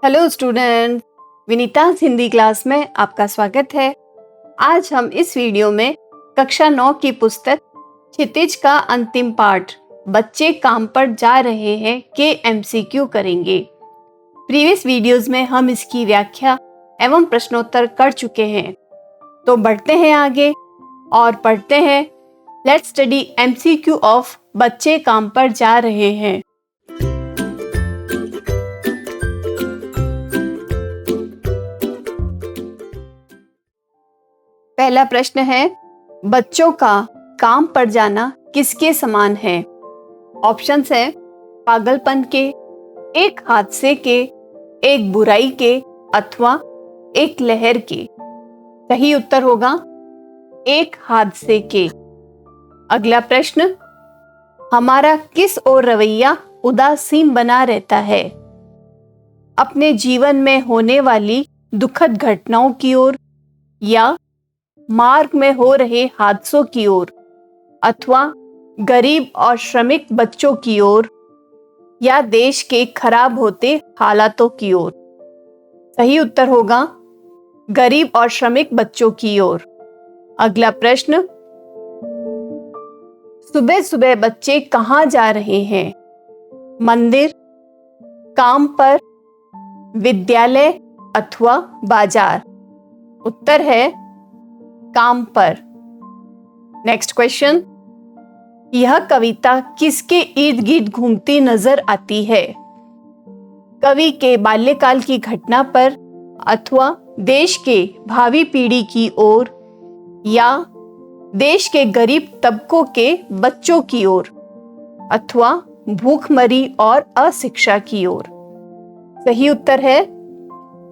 Hello student, Vinita Hindi class में आपका स्वागत है। आज हम इस वीडियो में कक्षा 9 की पुस्तक क्षितिज का अंतिम पाठ बच्चे काम पर जा रहे हैं के MCQ करेंगे। प्रीवियस वीडियोस में हम इसकी व्याख्या एवं प्रश्नोत्तर कर चुके हैं, तो बढ़ते हैं आगे और पढ़ते हैं। लेट्स स्टडी MCQ ऑफ बच्चे काम पर जा रहे हैं। पहला प्रश्न है, बच्चों का काम पर जाना किसके समान है? ऑप्शंस है पागलपन के, एक हादसे के, एक बुराई के अथवा एक लहर के। सही उत्तर होगा एक हादसे के। अगला प्रश्न, हमारा किस ओर रवैया उदासीन बना रहता है? अपने जीवन में होने वाली दुखद घटनाओं की ओर, या मार्ग में हो रहे हादसों की ओर, अथवा गरीब और श्रमिक बच्चों की ओर, या देश के खराब होते हालातों की ओर। सही उत्तर होगा गरीब और श्रमिक बच्चों की ओर। अगला प्रश्न, सुबह सुबह बच्चे कहाँ जा रहे हैं? मंदिर, काम पर, विद्यालय अथवा बाजार। उत्तर है काम पर। नेक्स्ट क्वेश्चन, यह कविता किसके इर्द गिर्द घूमती नजर आती है? कवि के बाल्यकाल की घटना पर, अथवा देश के भावी पीढ़ी की ओर, या देश के गरीब तबकों के बच्चों की ओर, अथवा भूखमरी और अशिक्षा की ओर। सही उत्तर है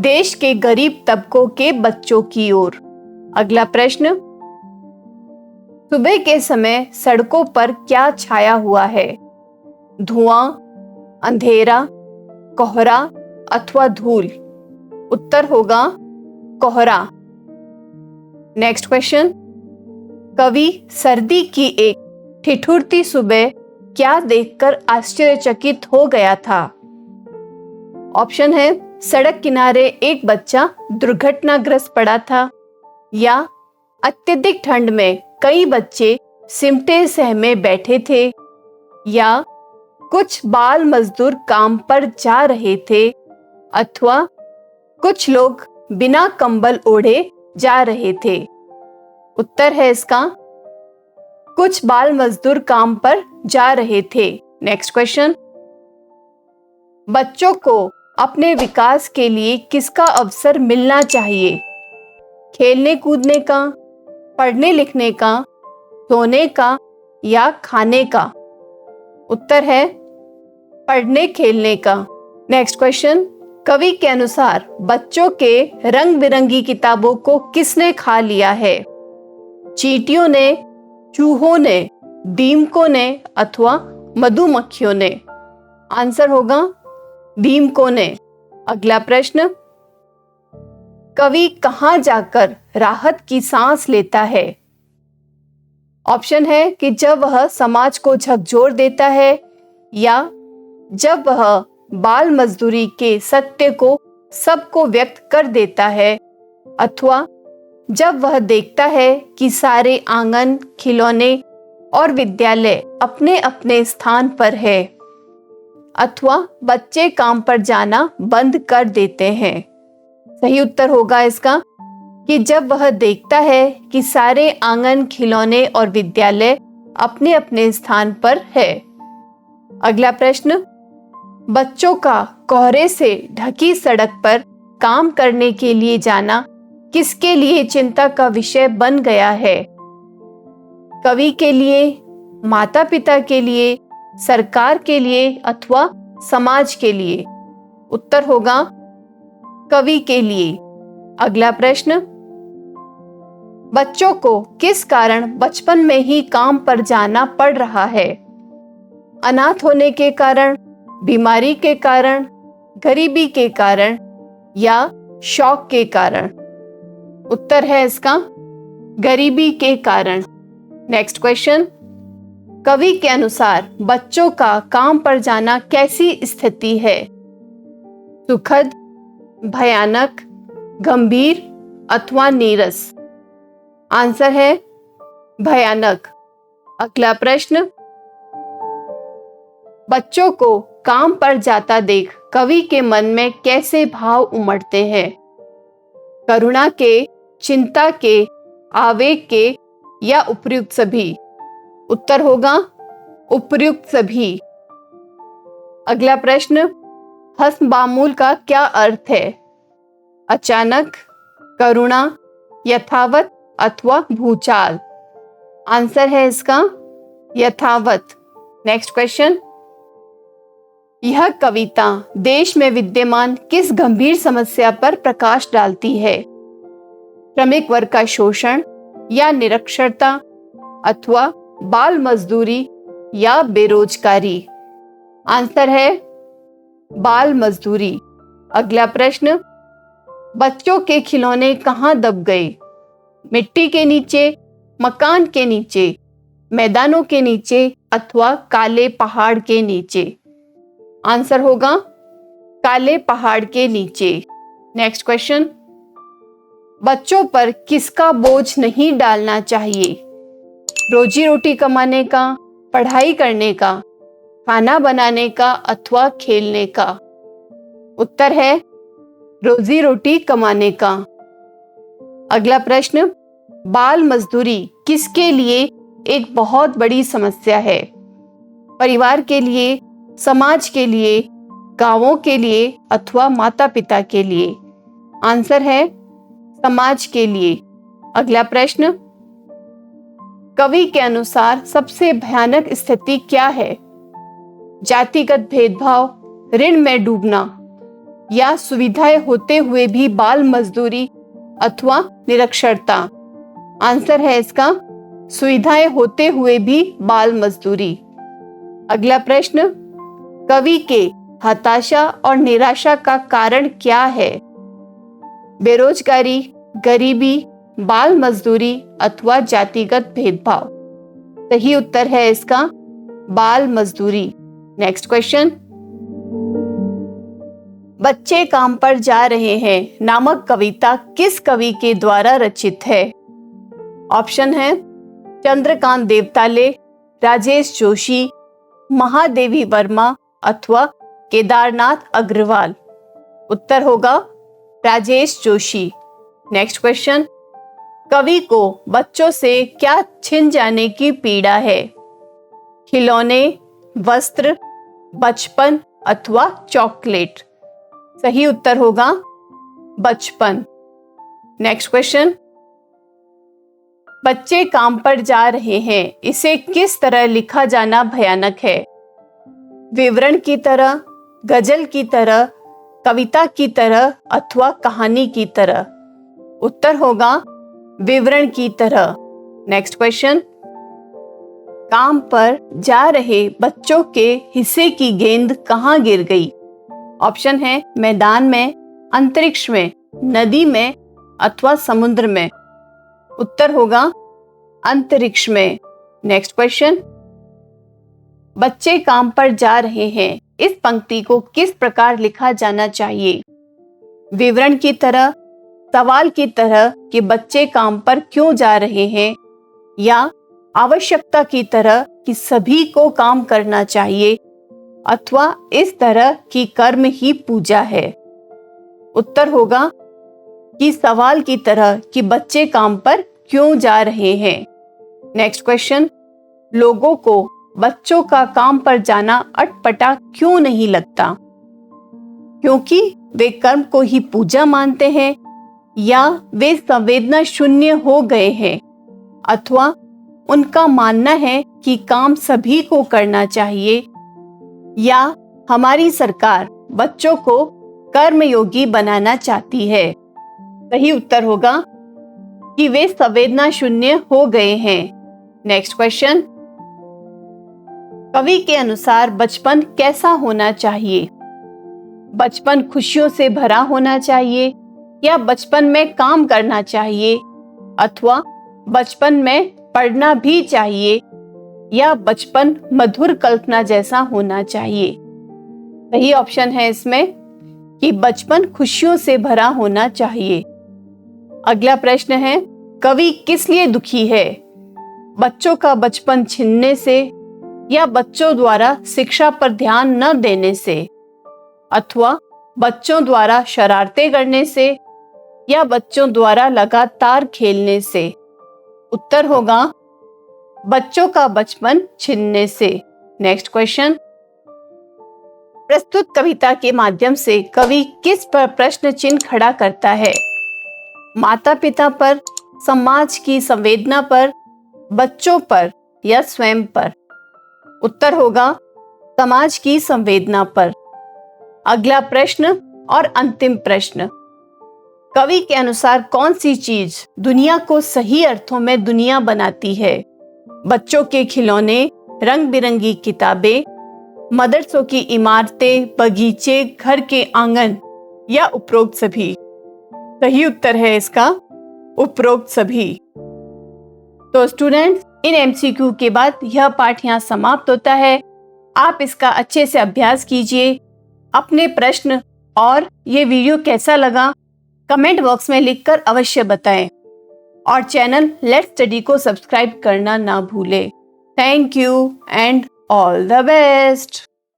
देश के गरीब तबकों के बच्चों की ओर। अगला प्रश्न, सुबह के समय सड़कों पर क्या छाया हुआ है? धुआं, अंधेरा, कोहरा अथवा धूल। उत्तर होगा कोहरा। नेक्स्ट क्वेश्चन, कवि सर्दी की एक ठिठुरती सुबह क्या देखकर आश्चर्यचकित हो गया था? ऑप्शन है सड़क किनारे एक बच्चा दुर्घटनाग्रस्त पड़ा था, या अत्यधिक ठंड में कई बच्चे सिमटे सहमे बैठे थे, या कुछ बाल मजदूर काम पर जा रहे थे, अथवा कुछ लोग बिना कंबल ओढ़े जा रहे थे। उत्तर है इसका कुछ बाल मजदूर काम पर जा रहे थे। नेक्स्ट क्वेश्चन, बच्चों को अपने विकास के लिए किसका अवसर मिलना चाहिए? खेलने कूदने का, पढ़ने लिखने का, सोने का, या खाने का? उत्तर है पढ़ने खेलने का। नेक्स्ट क्वेश्चन, कवि के अनुसार बच्चों के रंग बिरंगी किताबों को किसने खा लिया है? चींटियों ने, चूहों ने, दीमकों ने अथवा मधुमक्खियों ने? आंसर होगा दीमकों ने। अगला प्रश्न, कवि कहाँ जाकर राहत की सांस लेता है? ऑप्शन है कि जब वह समाज को झकझोर देता है, या जब वह बाल मजदूरी के सत्य को सबको व्यक्त कर देता है, अथवा जब वह देखता है कि सारे आंगन, खिलौने और विद्यालय अपने अपने स्थान पर है, अथवा बच्चे काम पर जाना बंद कर देते हैं। सही उत्तर होगा इसका कि जब वह देखता है कि सारे आंगन, खिलौने और विद्यालय अपने अपने स्थान पर है। अगला प्रश्न, बच्चों का कोहरे से ढकी सड़क पर काम करने के लिए जाना किसके लिए चिंता का विषय बन गया है? कवि के लिए, माता पिता के लिए, सरकार के लिए अथवा समाज के लिए? उत्तर होगा कवि के लिए। अगला प्रश्न, बच्चों को किस कारण बचपन में ही काम पर जाना पड़ रहा है? अनाथ होने के कारण, बीमारी के कारण, गरीबी के कारण, या शौक के कारण? उत्तर है इसका गरीबी के कारण। नेक्स्ट क्वेश्चन, कवि के अनुसार बच्चों का काम पर जाना कैसी स्थिति है? सुखद, भयानक, गंभीर अथवा नीरस? आंसर है भयानक। अगला प्रश्न, बच्चों को काम पर जाता देख कवि के मन में कैसे भाव उमड़ते हैं? करुणा के, चिंता के, आवेग के या उपर्युक्त सभी? उत्तर होगा उपर्युक्त सभी। अगला प्रश्न, हसबामुल का क्या अर्थ है? अचानक, करुणा, यथावत अथवा भूचाल? आंसर है इसका यथावत। नेक्स्ट क्वेश्चन, यह कविता देश में विद्यमान किस गंभीर समस्या पर प्रकाश डालती है? श्रमिक वर्ग का शोषण या निरक्षरता अथवा बाल मजदूरी या बेरोजगारी? आंसर है बाल मजदूरी। अगला प्रश्न, बच्चों के खिलौने कहाँ दब गए? मिट्टी के नीचे, मकान के नीचे, मैदानों के नीचे अथवा काले पहाड़ के नीचे? आंसर होगा काले पहाड़ के नीचे। नेक्स्ट क्वेश्चन, बच्चों पर किसका बोझ नहीं डालना चाहिए? रोजी रोटी कमाने का, पढ़ाई करने का, खाना बनाने का अथवा खेलने का? उत्तर है रोजी रोटी कमाने का। अगला प्रश्न, बाल मजदूरी किसके लिए एक बहुत बड़ी समस्या है? परिवार के लिए, समाज के लिए, गांवों के लिए अथवा माता पिता के लिए? आंसर है समाज के लिए। अगला प्रश्न, कवि के अनुसार सबसे भयानक स्थिति क्या है? जातिगत भेदभाव, ऋण में डूबना या सुविधाएं होते हुए भी बाल मजदूरी अथवा निरक्षरता? आंसर है इसका सुविधाएं होते हुए भी बाल मजदूरी। अगला प्रश्न, कवि के हताशा और निराशा का कारण क्या है? बेरोजगारी, गरीबी, बाल मजदूरी अथवा जातिगत भेदभाव? सही उत्तर है इसका बाल मजदूरी। नेक्स्ट क्वेश्चन, बच्चे काम पर जा रहे हैं नामक कविता किस कवि के द्वारा रचित है? ऑप्शन है चंद्रकांत देवताले, राजेश जोशी, महादेवी वर्मा अथवा केदारनाथ अग्रवाल? उत्तर होगा राजेश जोशी। नेक्स्ट क्वेश्चन, कवि को बच्चों से क्या छिन जाने की पीड़ा है? खिलौने, वस्त्र, बचपन अथवा चॉकलेट? सही उत्तर होगा बचपन। नेक्स्ट क्वेश्चन, बच्चे काम पर जा रहे हैं, इसे किस तरह लिखा जाना भयानक है? विवरण की तरह, गजल की तरह, कविता की तरह अथवा कहानी की तरह? उत्तर होगा विवरण की तरह। नेक्स्ट क्वेश्चन, काम पर जा रहे बच्चों के हिस्से की गेंद कहाँ गिर गई? ऑप्शन है मैदान में, अंतरिक्ष में, नदी में अथवा समुद्र में? उत्तर होगा अंतरिक्ष में। नेक्स्ट क्वेश्चन, बच्चे काम पर जा रहे हैं, इस पंक्ति को किस प्रकार लिखा जाना चाहिए? विवरण की तरह, सवाल की तरह कि बच्चे काम पर क्यों जा रहे हैं, या आवश्यकता की तरह कि सभी को काम करना चाहिए, अथवा इस तरह की कर्म ही पूजा है? उत्तर होगा कि सवाल की तरह कि बच्चे काम पर क्यों जा रहे हैं। नेक्स्ट क्वेश्चन, लोगों को बच्चों का काम पर जाना अटपटा क्यों नहीं लगता? क्योंकि वे कर्म को ही पूजा मानते हैं, या वे संवेदना शून्य हो गए हैं, अथवा उनका मानना है कि काम सभी को करना चाहिए, या हमारी सरकार बच्चों को कर्मयोगी बनाना चाहती है? सही उत्तर होगा कि वे संवेदना शून्य हो गए हैं। नेक्स्ट क्वेश्चन, कवि के अनुसार बचपन कैसा होना चाहिए? बचपन खुशियों से भरा होना चाहिए, या बचपन में काम करना चाहिए, अथवा बचपन में पढ़ना भी चाहिए, या बचपन मधुर कल्पना जैसा होना चाहिए? सही ऑप्शन है इसमें कि बचपन खुशियों से भरा होना चाहिए। अगला प्रश्न है, कवि किस लिए दुखी है? बच्चों का बचपन छीनने से या बच्चों द्वारा शिक्षा पर ध्यान न देने से, अथवा बच्चों द्वारा शरारतें करने से या बच्चों द्वारा लगातार खेलने से? उत्तर होगा बच्चों का बचपन छीनने से। नेक्स्ट क्वेश्चन, प्रस्तुत कविता के माध्यम से कवि किस पर प्रश्न चिन्ह खड़ा करता है? माता पिता पर, समाज की संवेदना पर, बच्चों पर या स्वयं पर? उत्तर होगा समाज की संवेदना पर। अगला प्रश्न और अंतिम प्रश्न, कवि के अनुसार कौन सी चीज दुनिया को सही अर्थों में दुनिया बनाती है? बच्चों के खिलौने, रंग बिरंगी किताबें, मदरसों की इमारतें, बगीचे, घर के आंगन या उपरोक्त सभी? सही उत्तर है इसका उपरोक्त सभी। तो स्टूडेंट्स, इन एमसीक्यू के बाद यह पाठ यहाँ समाप्त होता है। आप इसका अच्छे से अभ्यास कीजिए। अपने प्रश्न और ये वीडियो कैसा लगा कमेंट बॉक्स में लिखकर अवश्य बताएं और चैनल लेट्स स्टडी को सब्सक्राइब करना ना भूलें। Thank you and all the best.